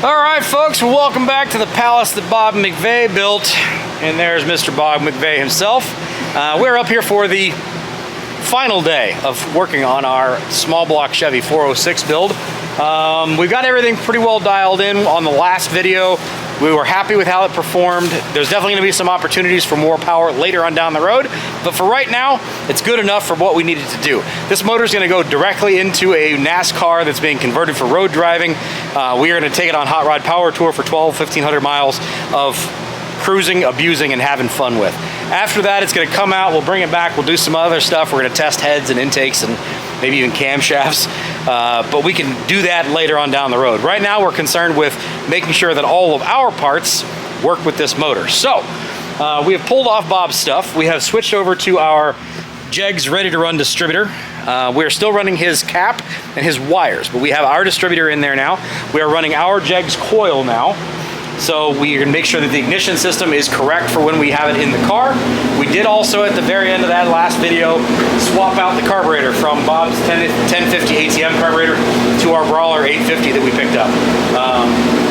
Alright folks, welcome back to the palace that Bob McVeigh built. And there's Mr. Bob McVeigh himself. We're up here for the final day of working on our small block Chevy 406 build. We've got everything pretty well dialed in on the last video. We were happy with how it performed. There's definitely going to be some opportunities for more power later on down the road, but for right now, it's good enough for what we needed to do. This motor is going to go directly into a NASCAR that's being converted for road driving. We are going to take it on Hot Rod Power Tour for 1,500 miles of cruising, abusing, and having fun with. After that, it's going to come out, we'll bring it back, we'll do some other stuff. We're going to test heads and intakes and maybe even camshafts, but we can do that later on down the road. Right now, we're concerned with making sure that all of our parts work with this motor. So, we have pulled off Bob's stuff. We have switched over to our Jegs Ready to Run distributor. We are still running his cap and his wires, but we have our distributor in there now. We are running our Jegs coil now. So we are going to make sure that the ignition system is correct for when we have it in the car. We did also, at the very end of that last video, swap out the carburetor from Bob's 1050 ATM carburetor to our Brawler 850 that we picked up.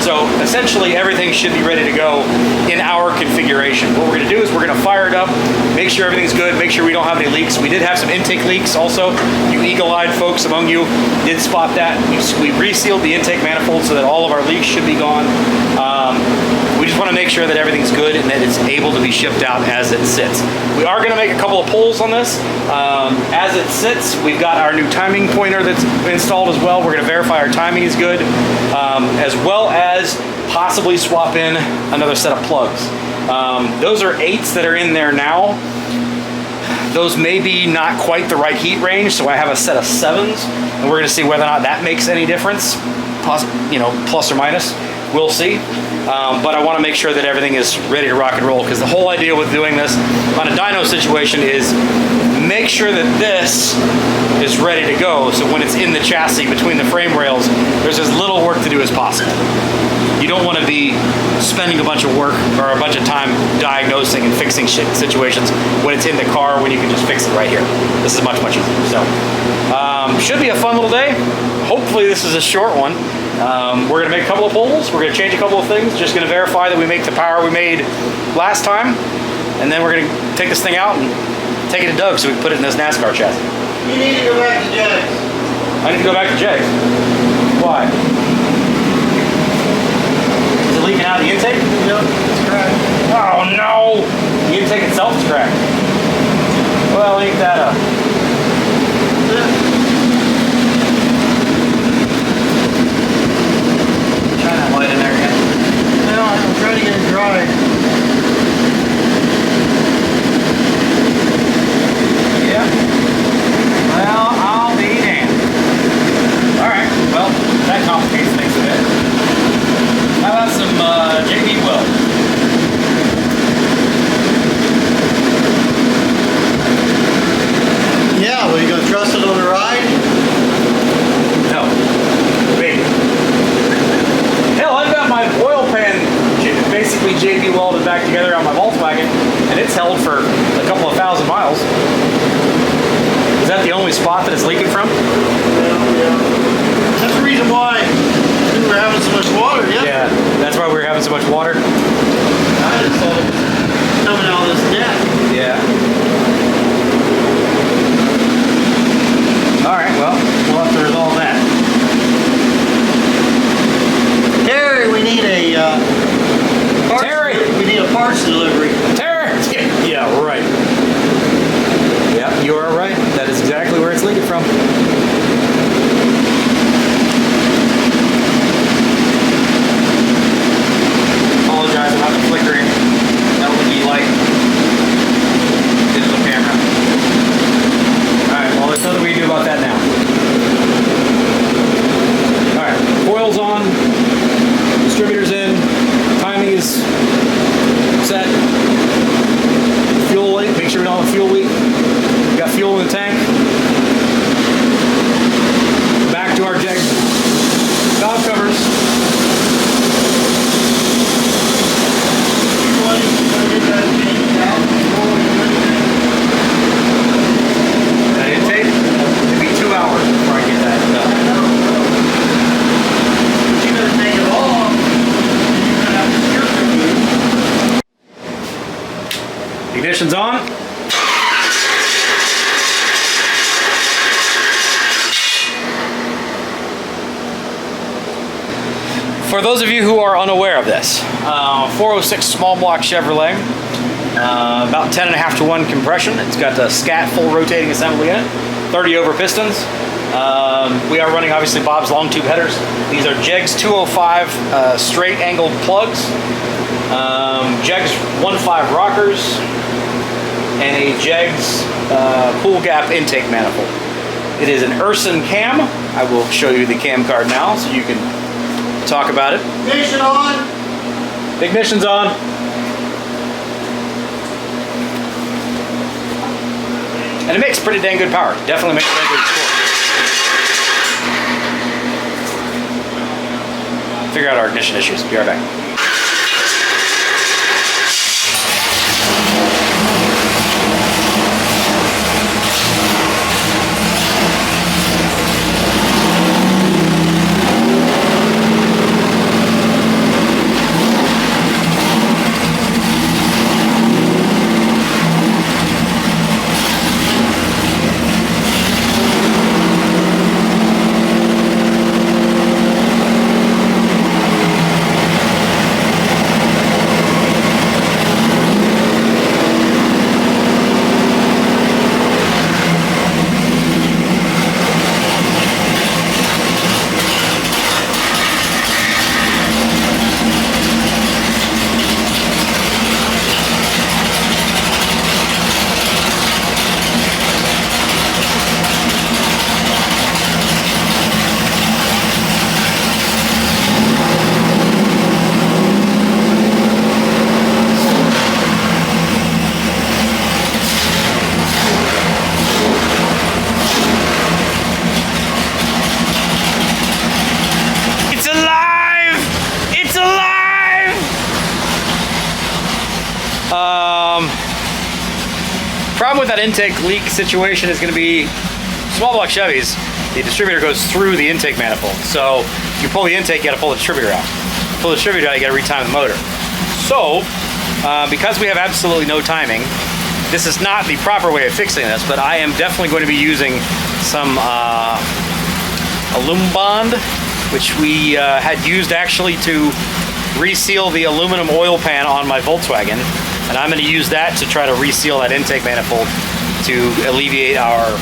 So essentially everything should be ready to go in our configuration. What we're going to do is we're going to fire it up, make sure everything's good, make sure we don't have any leaks. We did have some intake leaks also. You eagle-eyed folks among you did spot that. We resealed the intake manifold so that all of our leaks should be gone. We just want to make sure that everything's good and that it's able to be shipped out as it sits. We are going to make a couple of pulls on this. As it sits, we've got our new timing pointer that's installed as well. We're going to verify our timing is good, as well as possibly swap in another set of plugs. Those are 8s that are in there now. Those may be not quite the right heat range, so I have a set of 7s, and we're going to see whether or not that makes any difference, plus or minus. We'll see, but I want to make sure that everything is ready to rock and roll, because the whole idea with doing this on a dyno situation is make sure that this is ready to go, so when it's in the chassis between the frame rails, there's as little work to do as possible. You don't want to be spending a bunch of work or a bunch of time diagnosing and fixing situations when it's in the car, when you can just fix it right here. This is much easier. So should be a fun little day. Hopefully this is a short one. We're going to make a couple of pulls. We're going to change a couple of things. Just going to verify that we make the power we made last time. And then we're going to take this thing out and take it to Doug so we can put it in this NASCAR chassis. You need to go back to Jegs. I need to go back to Jegs. Why? Is it leaking out of the intake? Yep, it's cracked. Oh no! The intake itself is cracked. Well, ain't that up? Yeah. Light in there again. No, I'm trying to get it dry. Yeah. Well, I'll be damned. Alright, well, that complicates things a bit. How about some JB weld? Yeah, well, you gonna trust it on the ride? No. Maybe. Hell, I've got my oil pan basically JB welded back together on my Volkswagen, and it's held for a couple of 1,000 miles. Is that the only spot that it's leaking from? Yeah. That's the reason why we were having so much water, yeah? Yeah, that's why we were having so much water. I just thought it was coming out of this deck. Yeah. Alright, well, we'll have to resolve that. Terry, we need a parts delivery. Terry! Yeah, right. Yeah, you are right. That is exactly where it's leaking from. Ignition's on. For those of you who are unaware of this, 406 small block Chevrolet, about 10.5 to 1 compression. It's got the scat full rotating assembly in it, 30 over pistons. We are running obviously Bob's long tube headers. These are Jegs 205 straight angled plugs, Jegs 1.5 rockers, and a Jegs Cool Gap intake manifold. It is an Urson cam. I will show you the cam card now so you can talk about it. Ignition on. Ignition's on. And it makes pretty dang good power. Definitely makes a very good score. Figure out our ignition issues. Be right back. Problem with that intake leak situation is going to be small block Chevys. The distributor goes through the intake manifold. So if you pull the intake, you got to pull the distributor out. Pull the distributor out, you got to retime the motor. So because we have absolutely no timing, this is not the proper way of fixing this, but I am definitely going to be using some aluminum bond, which we had used actually to reseal the aluminum oil pan on my Volkswagen. And I'm going to use that to try to reseal that intake manifold to alleviate our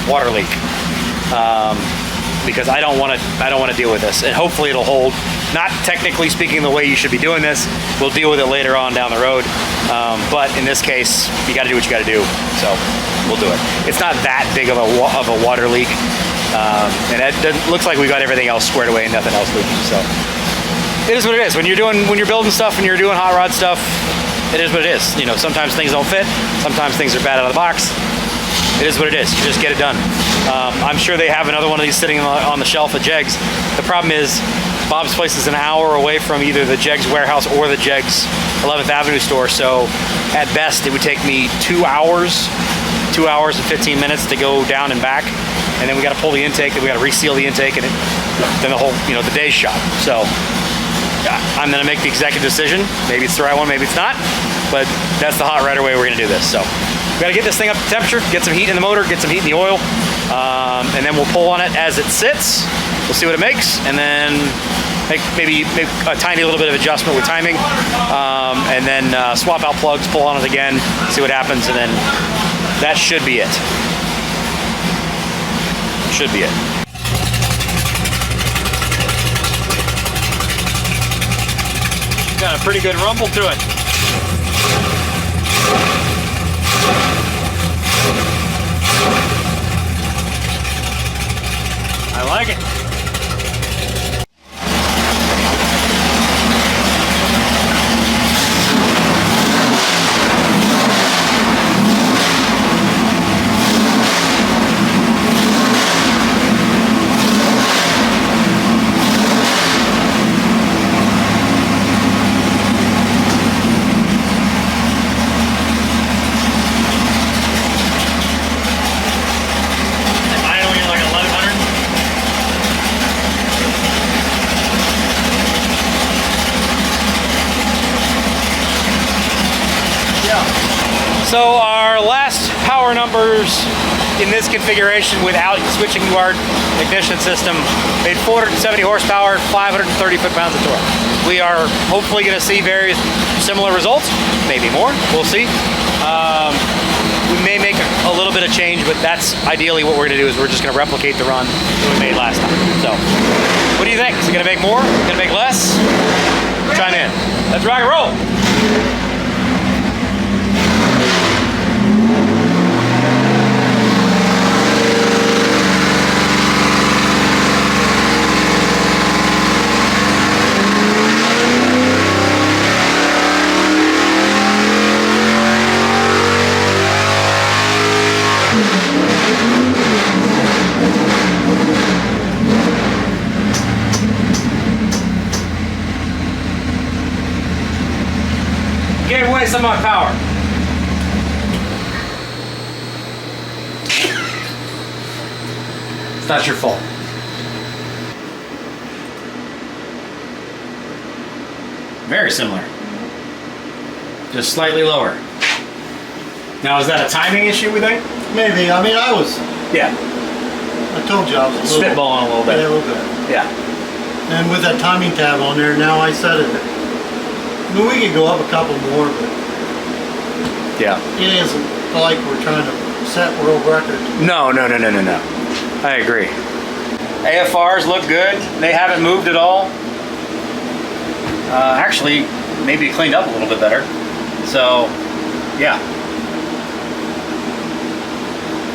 water leak, because I don't want to deal with this. And hopefully it'll hold. Not technically speaking the way you should be doing this. We'll deal with it later on down the road. But in this case, you got to do what you got to do. So we'll do it. It's not that big of a water leak, and it looks like we got everything else squared away and nothing else leaking. So it is what it is. When you're building stuff and you're doing hot rod stuff, it is what it is. You know, sometimes things don't fit. Sometimes things are bad out of the box. It is what it is. You just get it done. I'm sure they have another one of these sitting on the shelf at Jegs. The problem is Bob's place is an hour away from either the Jegs warehouse or the Jegs 11th Avenue store. So at best, it would take me 2 hours, 2 hours and 15 minutes to go down and back. And then we got to pull the intake, then we got to reseal the intake, and then the whole, the day's shot. So I'm going to make the executive decision. Maybe it's the right one, maybe it's not, but that's the hot rider way we're going to do this. So we got to get this thing up to temperature, get some heat in the motor, get some heat in the oil, and then we'll pull on it as it sits. We'll see what it makes, and then maybe make a tiny little bit of adjustment with timing, and then swap out plugs, pull on it again, see what happens, and then that should be it. Should be it. Got a pretty good rumble to it. I like it. So our last power numbers in this configuration without switching to our ignition system made 470 horsepower, 530 foot-pounds of torque. We are hopefully going to see very similar results, maybe more, we'll see. We may make a little bit of change, but that's ideally what we're going to do is we're just going to replicate the run that we made last time. So, what do you think? Is it going to make more? Going to make less? Chime in. Let's rock and roll. Gave away some of my power. It's not your fault. Very similar. Just slightly lower. Now, is that a timing issue, we think? Maybe. I mean, Yeah. I told you I was a little, Spitballing a little bit. Yeah, a little bit. Yeah. And with that timing tab on there, now I set it. I mean, we could go up a couple more, but Yeah. it isn't like we're trying to set world records. No. I agree. AFRs look good. They haven't moved at all. Actually, maybe cleaned up a little bit better. So, yeah.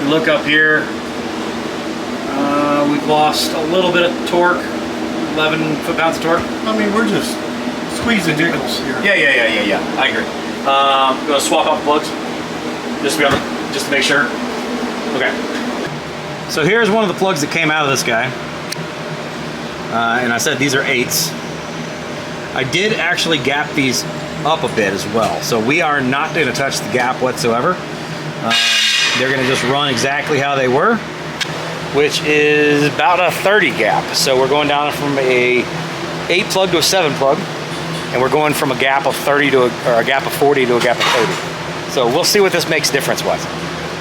You look up here. We've lost a little bit of torque. 11 foot-pounds of torque. I mean, we're just squeezing nickels here. Yeah. I agree. Gonna swap out the plugs, just to make sure. Okay. So here's one of the plugs that came out of this guy, and I said these are 8s. I did actually gap these up a bit as well, so we are not going to touch the gap whatsoever. They're going to just run exactly how they were, which is about a 30 gap. So we're going down from a 8 plug to a 7 plug. And we're going from a gap of 30 to a gap of 40 to a gap of 30. So we'll see what this makes difference-wise.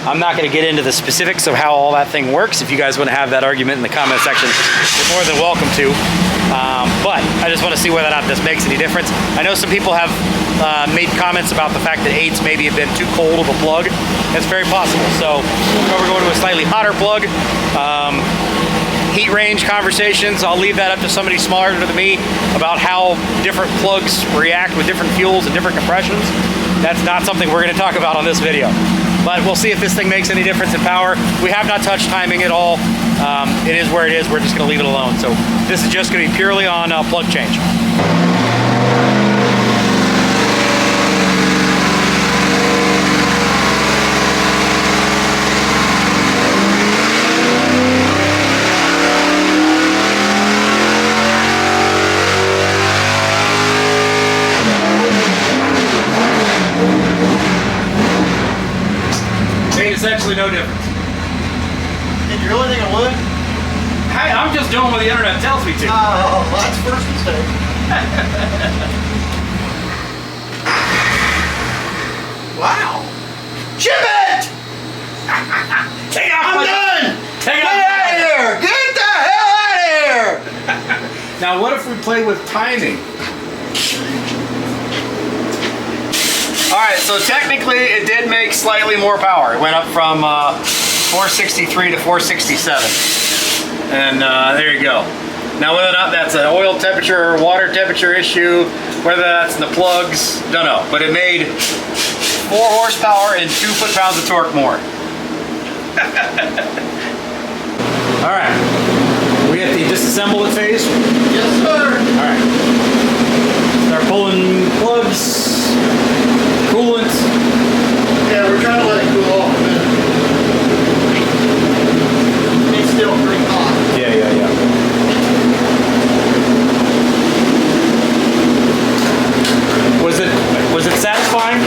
I'm not going to get into the specifics of how all that thing works. If you guys want to have that argument in the comment section, you're more than welcome to. But I just want to see whether or not this makes any difference. I know some people have made comments about the fact that 8s maybe have been too cold of a plug. That's very possible. So we're going to a slightly hotter plug. Heat range conversations, I'll leave that up to somebody smarter than me about how different plugs react with different fuels and different compressions. That's not something we're going to talk about on this video. But we'll see if this thing makes any difference in power. We have not touched timing at all. It is where it is. We're just going to leave it alone. So this is just going to be purely on plug change. Essentially no difference. Did you really think it would? Hey, I'm just doing what the internet tells me to. Oh, that's the first mistake. Wow. Ship it! Take off! I'm done! Take Get off! out of here! Get the hell out of here! Now, what if we play with timing? All right, so technically it did make slightly more power. It went up from 463 to 467. And there you go. Now, whether or not that's an oil temperature or water temperature issue, whether that's in the plugs, don't know. But it made 4 horsepower and 2 foot-pounds of torque more. All right, we have the disassemblement phase. Yes, sir. All right, start pulling plugs, coolant. Yeah, we're trying to let it cool off a minute. It's still pretty hot. Yeah. Was it satisfying?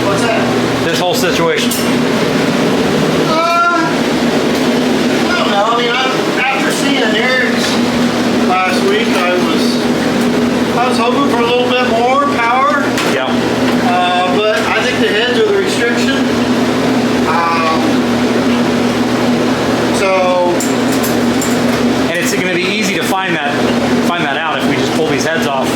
What's that? This whole situation. I don't know. I mean, after seeing Eric's last week, I was hoping for a little bit more power. Yeah. But I think the heads are the restriction these heads off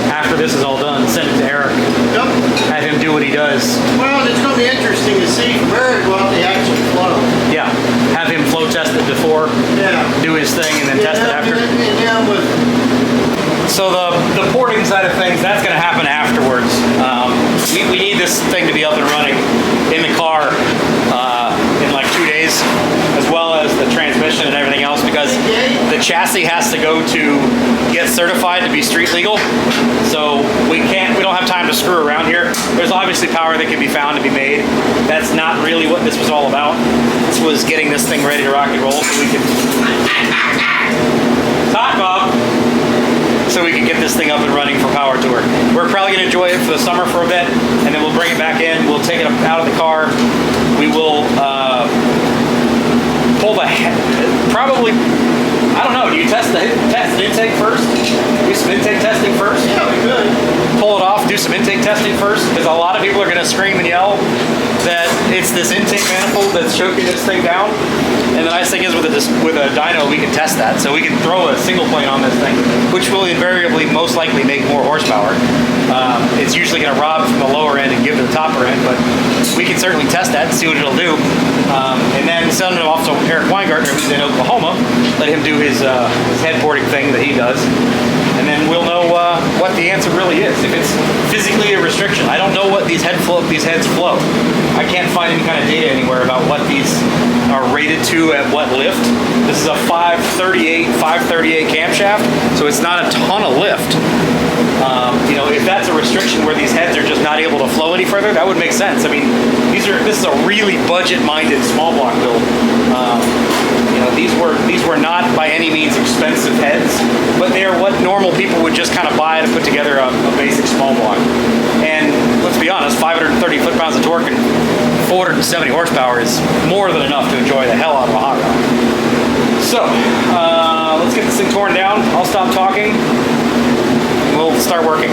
after this is all done, send it to Eric, Yep. have him do what he does. Well, it's going to be interesting to see from Eric what they actually flow. Yeah, have him flow test it before, Yeah. do his thing, and then test it after. Yeah, with So the porting side of things, that's going to happen afterwards. We need this thing to be up and running in the car in like 2 days, as well as the transmission and everything else, because the chassis has to go to get certified to be street legal. So we don't have time to screw around here. There's obviously power that can be found to be made. That's not really what this was all about. This was getting this thing ready to rock and roll so we can talk, Bob. So we can get this thing up and running for Power Tour. We're probably going to enjoy it for the summer for a bit, and then we'll bring it back in. We'll take it out of the car. We will pull the probably. I don't know. Do you test the intake first? Do some intake testing first. yeah, we could. Pull it off. Do some intake testing first, because a lot of people are going to scream and yell that it's this intake manifold that's choking this thing down. And the nice thing is with a dyno, we can test that. So we can throw a single plane on this thing, which will invariably most likely make more horsepower. It's usually going to rob from the lower end and give to the topper end, but we can certainly test that and see what it'll do. And then send it off to Eric Weingartner, who's in Oklahoma. Let him do his head porting thing that he does. And then we'll know what the answer really is. If it's physically a restriction. I don't know what these heads flow. I can't find any kind of data anywhere about what these are rated to at what lift. This is a 538 camshaft, so it's not a ton of lift. You know, if that's a restriction where these heads are just not able to flow any further, that would make sense. I mean, this is a really budget-minded small block build. You know, these were not by any means expensive heads, but they are what normal people would just kind of buy to put together a basic small block. And let's be honest, 530 foot-pounds of torque and 470 horsepower is more than enough to enjoy the hell out of a hot rod. So, let's get this thing torn down. I'll stop talking. We'll start working.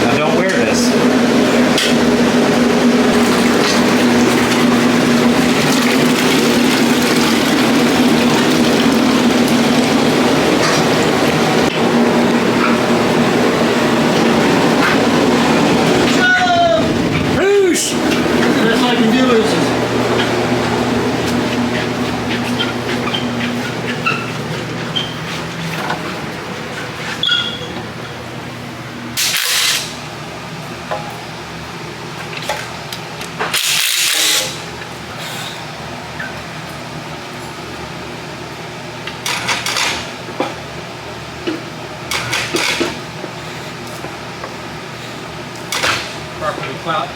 Now don't wear this.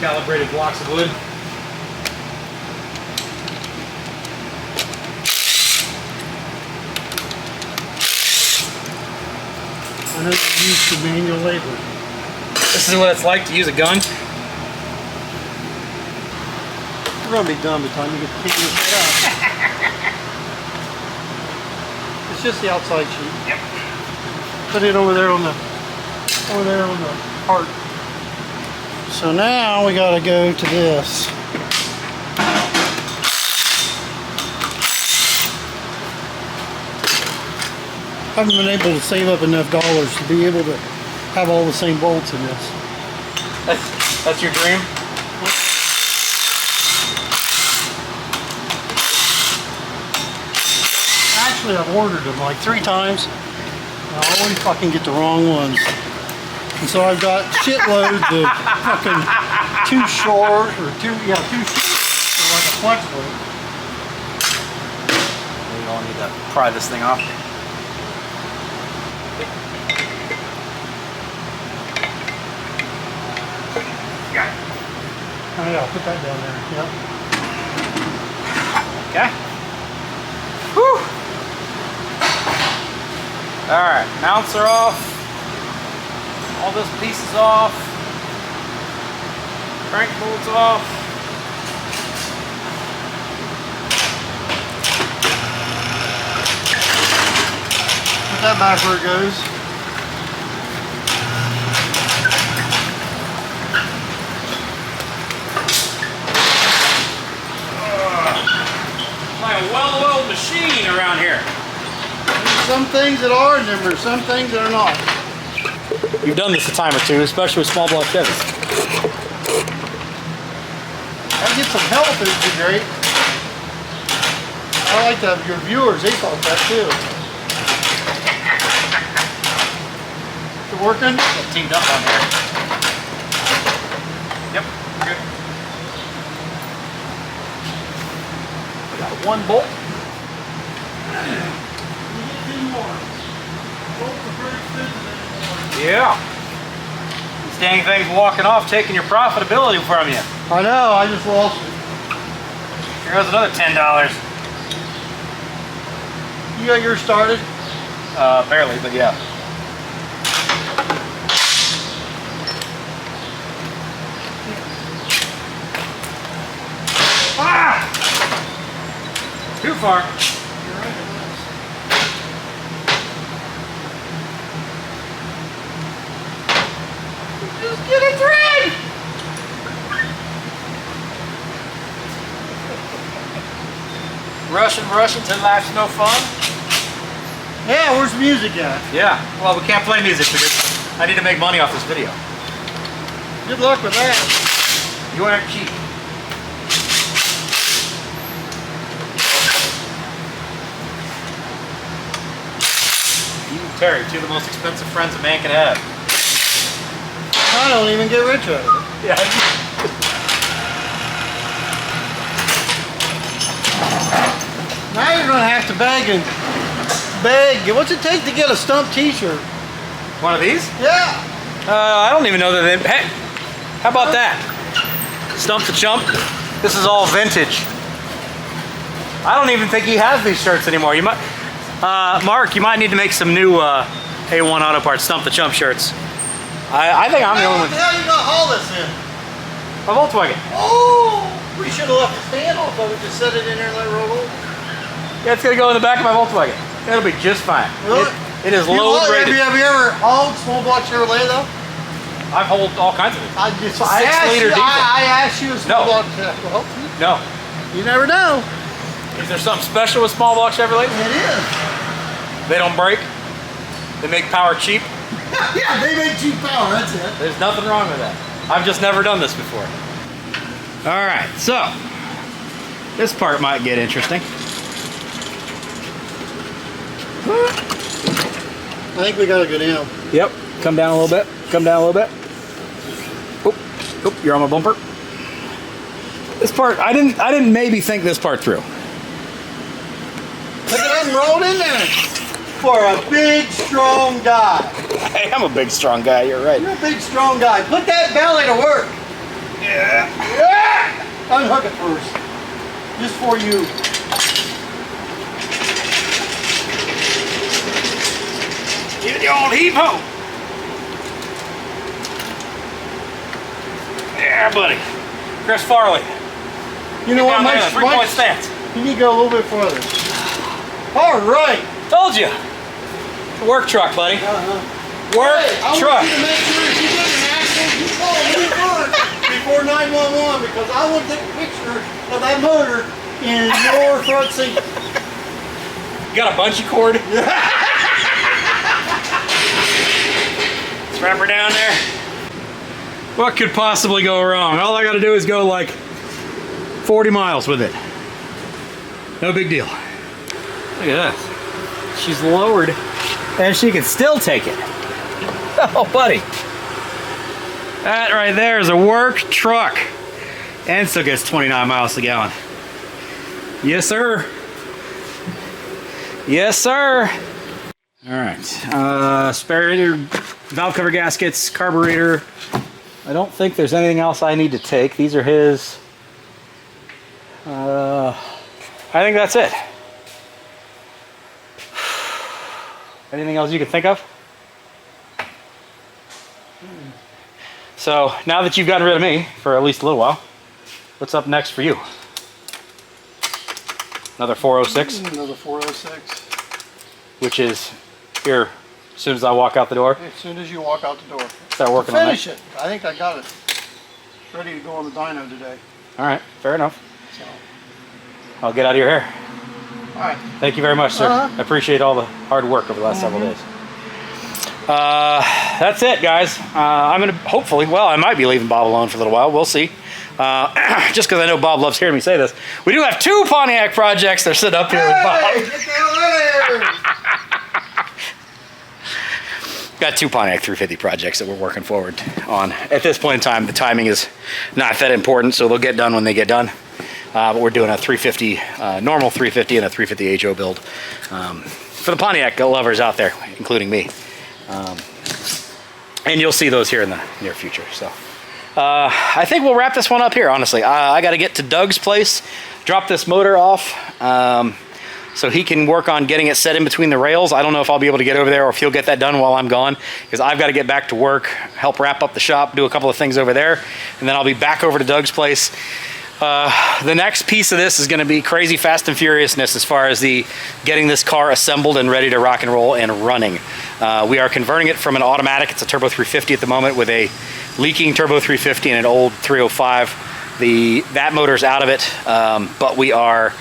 Calibrated blocks of wood. I know you use the manual labor. This is what it's like to use a gun. We're gonna be done by the time you get the camera set up. It's just the outside sheet. Yep. Put it over there on the part. So now we gotta go to this. I haven't been able to save up enough dollars to be able to have all the same bolts in this. That's your dream? Actually, I've ordered them like 3 times. And I always fucking get the wrong ones. And so I've got shitloads of fucking too short or too short for like a flex bolt. We all need to pry this thing off. Oh yeah, I'll put that down there. Yep. Okay. Whew. Alright, mounts are off. All this piece is off. Crank bolt's off. that back where it goes. Like a well-oiled machine around here. There's some things that are in them, some things that are not. You've done this a time or two, especially with small block Chevys. I get some help, it'd be great. I like to have your viewers, they thought that too. Is it working? Get teamed up on here. Yep, good. We got one bolt. You get two more. Bolts are pretty expensive anymore. Yeah. These dang things walking off, taking your profitability from you. I know, I just lost it. Here goes another $10. You got yours started? Barely, but yeah. Ah! Too far. You're right, it was. Just get a thread! Rushing till life's no fun. Yeah, where's the music at? Yeah, well, we can't play music because I need to make money off this video. Good luck with that. You aren't cheap. You and Terry, two of the most expensive friends a man can have. I don't even get rich out of it. Yeah. Now you're gonna have to beg. What's it take to get a stump t-shirt? One of these? Yeah. I don't even know that they... Hey, how about that? Stump the Chump. This is all vintage. I don't even think he has these shirts anymore. You might... Mark, you might need to make some new A1 Auto Parts Stump the Chump shirts. I think I'm the only one. What the hell you gonna haul this in? A Volkswagen. Oh! We should have left the stand off of it, just set it in there and let it roll over. Yeah, it's gonna go in the back of my Volkswagen. It'll be just fine. Really? It is load rated. Have you ever hauled small block Chevrolet though? I've hauled all kinds of it. I just 6-liter diesel. I asked you a small block Chevrolet. Well, No. you never know. Is there something special with small block Chevrolet? It is. They don't break. They make power cheap. Yeah, they make cheap power, that's it. There's nothing wrong with that. I've just never done this before. All right, so this part might get interesting. I think we gotta go down. Yep, come down a little bit. Come down a little bit. Oop, oop, you're on my bumper. This part, I didn't maybe think this part through. Look at him rolled in there. For a big, strong guy. Hey, I'm a big, strong guy. You're right. You're a big, strong guy. Put that belly to work. Yeah. Yeah. Unhook it first. Just for you. Give it the old heave ho. Yeah, buddy. Chris Farley. You know what, Mike? 3-point stance. You need to go a little bit further. All right. Told you. Work truck, buddy. Work truck. I want you to make sure if you get in an accident, you call me first before 911 because I want to take a picture of that motor in your front seat. You got a bungee cord? Let's wrap her down there. What could possibly go wrong? All I got to do is go like 40 miles with it. No big deal. Look at that. She's lowered and she can still take it. Oh, buddy. That right there is a work truck. And still gets 29 miles a gallon. Yes, sir. Yes, sir. All right. Spare radiator, valve cover gaskets, carburetor. I don't think there's anything else I need to take. These are his. I think that's it. Anything else you can think of? So now that you've gotten rid of me for at least a little while, what's up next for you? Another 406? Another 406. Which is here as soon as I walk out the door. As soon as you walk out the door. Start working on that. Finish it. I think I got it ready to go on the dyno today. All right, fair enough. So. I'll get out of your hair. All right. Thank you very much, sir. I appreciate all the hard work over the last several days. That's it, guys. I'm gonna hopefully, well, I might be leaving Bob alone for a little while. We'll see. Just because I know Bob loves hearing me say this, we do have 2 Pontiac projects that are sitting up here with Bob. Get the hell out of here! Got 2 Pontiac 350 projects that we're working forward on. At this point in time, the timing is not that important, so they'll get done when they get done. But we're doing a 350, normal 350 and a 350 HO build for the Pontiac lovers out there, including me. And you'll see those here in the near future. So I think we'll wrap this one up here, honestly. I got to get to Doug's place, drop this motor off, so he can work on getting it set in between the rails. I don't know if I'll be able to get over there or if he'll get that done while I'm gone, because I've got to get back to work, help wrap up the shop, do a couple of things over there, and then I'll be back over to Doug's place. The next piece of this is going to be crazy fast and furiousness as far as the getting this car assembled and ready to rock and roll and running. We are converting it from an automatic. It's a turbo 350 at the moment with a leaking turbo 350 and an old 305. That motor's out of it, but we are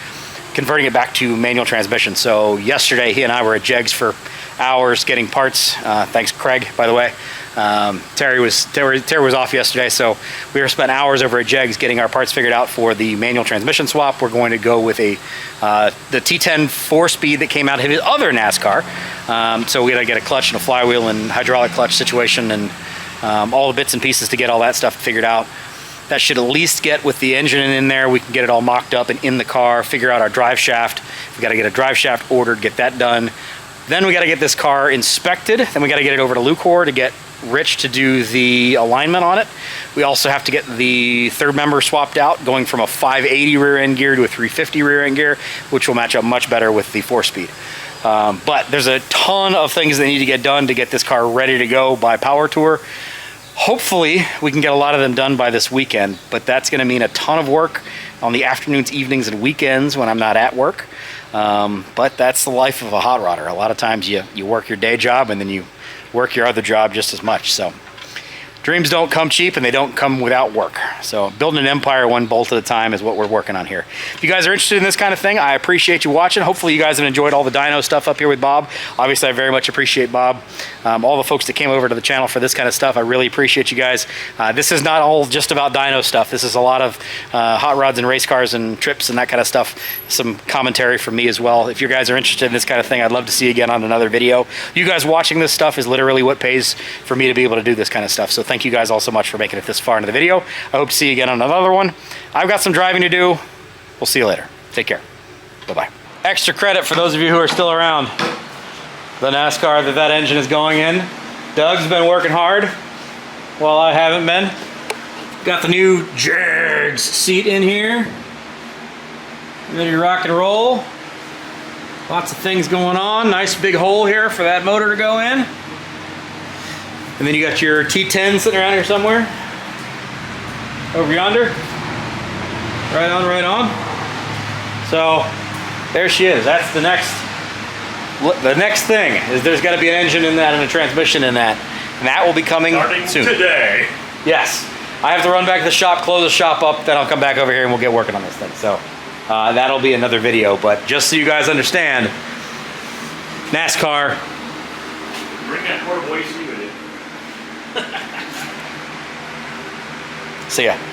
converting it back to manual transmission. So yesterday he and I were at Jegs for hours getting parts. Thanks Craig, by the way. Terry was off yesterday, so we spent hours over at Jegs getting our parts figured out for the manual transmission swap. We're going to go with the T10 4-speed that came out of his other NASCAR. So we got to get a clutch and a flywheel and hydraulic clutch situation and all the bits and pieces to get all that stuff figured out. That should at least get with the engine in there. We can get it all mocked up and in the car, figure out our drive shaft. We got to get a drive shaft ordered, get that done. Then we got to get this car inspected. Then we got to get it over to Lucor to get Rich to do the alignment on it. We also have to get the third member swapped out, going from a 580 rear end gear to a 350 rear end gear, which will match up much better with the 4-speed. But there's a ton of things that need to get done to get this car ready to go by Power Tour. Hopefully we can get a lot of them done by this weekend, but that's going to mean a ton of work on the afternoons, evenings, and weekends when I'm not at work. But that's the life of a hot rodder. A lot of times you work your day job and then you work your other job just as much. So dreams don't come cheap and they don't come without work. So building an empire one bolt at a time is what we're working on here. If you guys are interested in this kind of thing, I appreciate you watching. Hopefully you guys have enjoyed all the dyno stuff up here with Bob. Obviously I very much appreciate Bob. All the folks that came over to the channel for this kind of stuff, I really appreciate you guys. This is not all just about dyno stuff. This is a lot of hot rods and race cars and trips and that kind of stuff. Some commentary from me as well. If you guys are interested in this kind of thing, I'd love to see you again on another video. You guys watching this stuff is literally what pays for me to be able to do this kind of stuff. So thank you guys all so much for making it this far into the video. I hope to see you again on another one. I've got some driving to do. We'll see you later. Take care. Bye-bye. Extra credit for those of you who are still around. The NASCAR that engine is going in. Doug's been working hard while I haven't been. Got the new Jegs seat in here. Ready to rock and roll. Lots of things going on. Nice big hole here for that motor to go in. And then you got your T10 sitting around here somewhere. Over yonder. Right on, right on. So there she is. That's the next thing is there's got to be an engine in that and a transmission in that. And that will be coming soon. Today. Yes. I have to run back to the shop, close the shop up, then I'll come back over here and we'll get working on this thing. So that'll be another video. But just so you guys understand, NASCAR. Bring that portable AC with you. See ya.